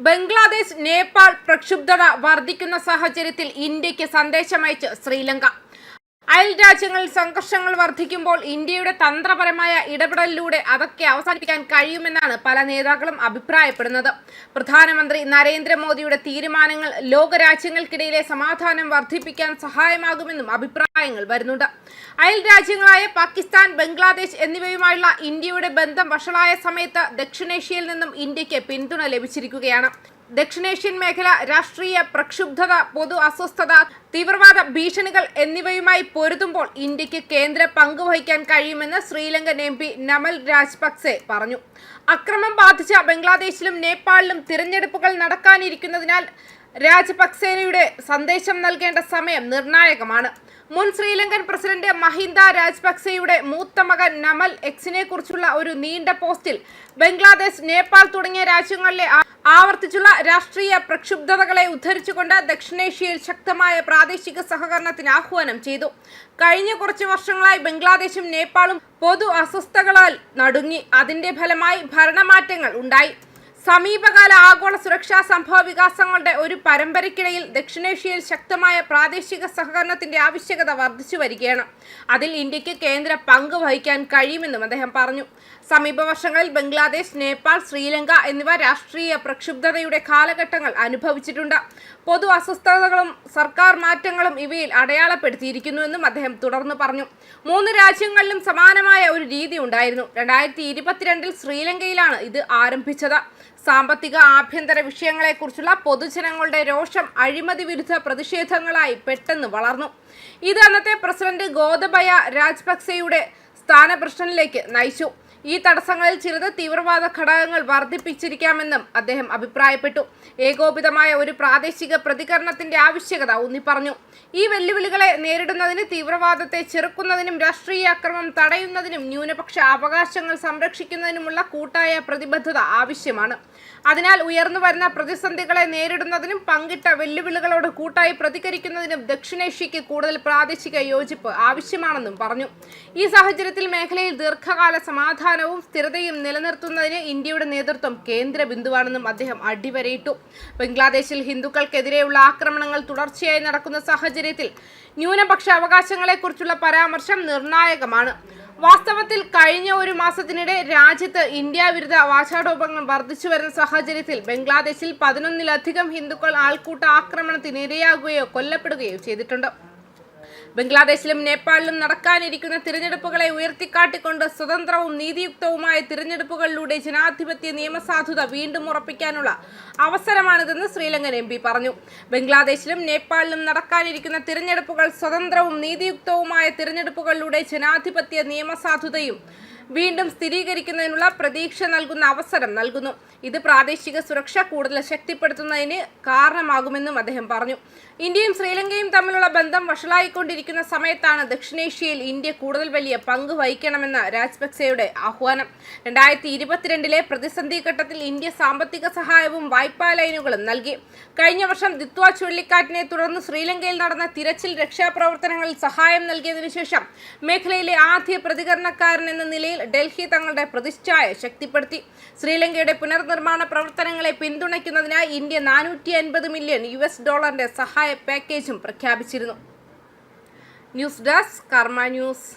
ബംഗ്ലാദേശ് നേപ്പാൾ പ്രക്ഷുബ്ധത വർദ്ധിക്കുന്ന സാഹചര്യത്തിൽ ഇന്ത്യക്ക് സന്ദേശമയച്ച് ശ്രീലങ്ക. അയൽ രാജ്യങ്ങളിൽ സംഘർഷങ്ങൾ വർദ്ധിക്കുമ്പോൾ ഇന്ത്യയുടെ തന്ത്രപരമായ ഇടപെടലിലൂടെ അതൊക്കെ അവസാനിപ്പിക്കാൻ കഴിയുമെന്നാണ് പല നേതാക്കളും അഭിപ്രായപ്പെടുന്നത്. പ്രധാനമന്ത്രി നരേന്ദ്രമോദിയുടെ തീരുമാനങ്ങൾ ലോകരാജ്യങ്ങൾക്കിടയിലെ സമാധാനം വർദ്ധിപ്പിക്കാൻ സഹായമാകുമെന്നും അഭിപ്രായങ്ങൾ വരുന്നുണ്ട്. അയൽ രാജ്യങ്ങളായ പാകിസ്ഥാൻ, ബംഗ്ലാദേശ് എന്നിവയുമായുള്ള ഇന്ത്യയുടെ ബന്ധം വഷളായ സമയത്ത് ദക്ഷിണേഷ്യയിൽ നിന്നും ഇന്ത്യക്ക് പിന്തുണ ലഭിച്ചിരിക്കുകയാണ്. ദക്ഷിണേഷ്യൻ മേഖല രാഷ്ട്രീയ പ്രക്ഷുബ്ധത, പൊതു അസ്വസ്ഥത, തീവ്രവാദ ഭീഷണികൾ എന്നിവയുമായി പൊരുതുമ്പോൾ ഇന്ത്യക്ക് കേന്ദ്ര പങ്ക് വഹിക്കാൻ കഴിയുമെന്ന് ശ്രീലങ്കൻ MP നമൽ രാജപക്സെ പറഞ്ഞു. അക്രമം ബാധിച്ച ബംഗ്ലാദേശിലും നേപ്പാളിലും തിരഞ്ഞെടുപ്പുകൾ നടക്കാനിരിക്കുന്നതിനാൽ രാജപക്സെയുടെ സന്ദേശം നൽകേണ്ട സമയം നിർണായകമാണ്. മുൻ ശ്രീലങ്കൻ പ്രസിഡന്റ് മഹിന്ദ രാജപക്സെയുടെ മൂത്ത മകൻ നമൽ എക്സിനെ കുറിച്ചുള്ള ഒരു നീണ്ട പോസ്റ്റിൽ ബംഗ്ലാദേശ്, നേപ്പാൾ തുടങ്ങിയ രാജ്യങ്ങളിലെ ആവർത്തിച്ചുള്ള രാഷ്ട്രീയ പ്രക്ഷുബ്ധതകളെ ഉദ്ധരിച്ചുകൊണ്ട് ദക്ഷിണേഷ്യയിൽ ശക്തമായ പ്രാദേശിക സഹകരണത്തിന് ആഹ്വാനം ചെയ്തു. കഴിഞ്ഞ കുറച്ചു വർഷങ്ങളായി ബംഗ്ലാദേശും നേപ്പാളും പൊതു അസ്വസ്ഥതകളാൽ നടുങ്ങി. അതിന്റെ ഫലമായി ഭരണമാറ്റങ്ങൾ ഉണ്ടായി. സമീപകാല ആഗോള സുരക്ഷാ സംഭവ വികാസങ്ങളുടെ ഒരു പരമ്പരയ്ക്കിടയിൽ ദക്ഷിണേഷ്യയിൽ ശക്തമായ പ്രാദേശിക സഹകരണത്തിന്റെ ആവശ്യകത വർദ്ധിച്ചു വരികയാണ്. അതിൽ ഇന്ത്യക്ക് കേന്ദ്ര പങ്ക് വഹിക്കാൻ കഴിയുമെന്നും അദ്ദേഹം പറഞ്ഞു. സമീപ വർഷങ്ങളിൽ ബംഗ്ലാദേശ്, നേപ്പാൾ, ശ്രീലങ്ക എന്നിവ രാഷ്ട്രീയ പ്രക്ഷുബ്ധതയുടെ കാലഘട്ടങ്ങൾ അനുഭവിച്ചിട്ടുണ്ട്. പൊതു അസ്വസ്ഥതകളും സർക്കാർ മാറ്റങ്ങളും ഇവയിൽ അടയാളപ്പെടുത്തിയിരിക്കുന്നുവെന്നും അദ്ദേഹം തുടർന്ന് പറഞ്ഞു. 3 രാജ്യങ്ങളിലും സമാനമായ ഒരു രീതി ഉണ്ടായിരുന്നു. 2022 ശ്രീലങ്കയിലാണ് ഇത് ആരംഭിച്ചത്. സാമ്പത്തിക, ആഭ്യന്തര വിഷയങ്ങളെക്കുറിച്ചുള്ള പൊതുജനങ്ങളുടെ രോഷം അഴിമതി വിരുദ്ധ പ്രതിഷേധങ്ങളായി പെട്ടെന്ന് വളർന്നു. ഇത് അന്നത്തെ പ്രസിഡന്റ് ഗോതബയ രാജപക്സെയുടെ സ്ഥാനഭ്രഷ്ടനിലേക്ക് നയിച്ചു. ഈ തടസ്സങ്ങളിൽ ചിലത് തീവ്രവാദ ഘടകങ്ങൾ വർദ്ധിപ്പിച്ചിരിക്കാമെന്നും അദ്ദേഹം അഭിപ്രായപ്പെട്ടു. ഏകോപിതമായ ഒരു പ്രാദേശിക പ്രതികരണത്തിന്റെ ആവശ്യകത ഊന്നിപ്പറഞ്ഞു. ഈ വെല്ലുവിളികളെ നേരിടുന്നതിന് തീവ്രവാദത്തെ ചെറുക്കുന്നതിനും രാഷ്ട്രീയ അക്രമം തടയുന്നതിനും ന്യൂനപക്ഷ അവകാശങ്ങൾ സംരക്ഷിക്കുന്നതിനുമുള്ള കൂട്ടായ പ്രതിബദ്ധത ആവശ്യമാണ്. അതിനാൽ ഉയർന്നു വരുന്ന പ്രതിസന്ധികളെ നേരിടുന്നതിനും പങ്കിട്ട വെല്ലുവിളികളോട് കൂട്ടായി പ്രതികരിക്കുന്നതിനും ദക്ഷിണേഷ്യയ്ക്ക് കൂടുതൽ പ്രാദേശിക യോജിപ്പ് ആവശ്യമാണെന്നും പറഞ്ഞു. ഈ സാഹചര്യത്തിൽ മേഖലയിൽ ദീർഘകാല സമാധാനവും സ്ഥിരതയും നിലനിർത്തുന്നതിന് ഇന്ത്യയുടെ നേതൃത്വം കേന്ദ്ര ബിന്ദുവാണെന്നും അദ്ദേഹം അടിവരയിട്ടു. ബംഗ്ലാദേശിൽ ഹിന്ദുക്കൾക്കെതിരെയുള്ള ആക്രമണങ്ങൾ തുടർച്ചയായി നടക്കുന്ന സാഹചര്യത്തിൽ ന്യൂനപക്ഷ അവകാശങ്ങളെക്കുറിച്ചുള്ള പരാമർശം നിർണായകമാണ്. വാസ്തവത്തിൽ കഴിഞ്ഞ ഒരു മാസത്തിനിടെ രാജ്യത്ത് ഇന്ത്യ വിരുദ്ധ വാചാടോപങ്ങൾ വർദ്ധിച്ചു വരുന്ന സാഹചര്യത്തിൽ ബംഗ്ലാദേശിൽ 11-ലധികം ഹിന്ദുക്കൾ ആൾക്കൂട്ട ആക്രമണത്തിന് ഇരയാകുകയോ കൊല്ലപ്പെടുകയോ ചെയ്തിട്ടുണ്ട്. ബംഗ്ലാദേശിലും നേപ്പാളിലും നടക്കാനിരിക്കുന്ന തിരഞ്ഞെടുപ്പുകളെ ഉയർത്തിക്കാട്ടിക്കൊണ്ട് സ്വതന്ത്രവും നീതിയുക്തവുമായ തിരഞ്ഞെടുപ്പുകളിലൂടെ ജനാധിപത്യ നിയമസാധുത വീണ്ടും ഉറപ്പിക്കാനുള്ള അവസരമാണിതെന്ന് ശ്രീലങ്കൻ MP പറഞ്ഞു. ബംഗ്ലാദേശിലും നേപ്പാളിലും നടക്കാനിരിക്കുന്ന തിരഞ്ഞെടുപ്പുകൾ സ്വതന്ത്രവും നീതിയുക്തവുമായ തിരഞ്ഞെടുപ്പുകളിലൂടെ ജനാധിപത്യ നിയമസാധുതയും വീണ്ടും സ്ഥിരീകരിക്കുന്നതിനുള്ള പ്രതീക്ഷ നൽകുന്ന അവസരം നൽകുന്നു. ഇത് പ്രാദേശിക സുരക്ഷ കൂടുതൽ ശക്തിപ്പെടുത്തുന്നതിന് കാരണമാകുമെന്നും അദ്ദേഹം പറഞ്ഞു. ഇന്ത്യയും ശ്രീലങ്കയും തമ്മിലുള്ള ബന്ധം വഷളായിക്കൊണ്ടിരിക്കുന്ന സമയത്താണ് ദക്ഷിണേഷ്യയിൽ ഇന്ത്യ കൂടുതൽ വലിയ പങ്ക് വഹിക്കണമെന്ന രാജപക്സെയുടെ ആഹ്വാനം. 2022 പ്രതിസന്ധി ഘട്ടത്തിൽ ഇന്ത്യ സാമ്പത്തിക സഹായവും വായ്പാ ലൈനുകളും നൽകി. കഴിഞ്ഞ വർഷം ദിത്വ ചുഴലിക്കാറ്റിനെ തുടർന്ന് ശ്രീലങ്കയിൽ നടന്ന തിരച്ചിൽ രക്ഷാപ്രവർത്തനങ്ങളിൽ സഹായം നൽകിയതിനു ശേഷം മേഖലയിലെ ആദ്യ പ്രതികരണക്കാരൻ എന്ന നിലയിൽ ഡൽഹി തങ്ങളുടെ പ്രതിച്ഛായ ശക്തിപ്പെടുത്തി. ശ്രീലങ്കയുടെ പുനർനിർമ്മാണ പ്രവർത്തനങ്ങളെ പിന്തുണയ്ക്കുന്നതിനായി ഇന്ത്യ $450 മില്യൺ സഹായ പാക്കേജും പ്രഖ്യാപിച്ചിരുന്നു. ന്യൂസ് ഡെസ്ക് കർമ്മ ന്യൂസ്.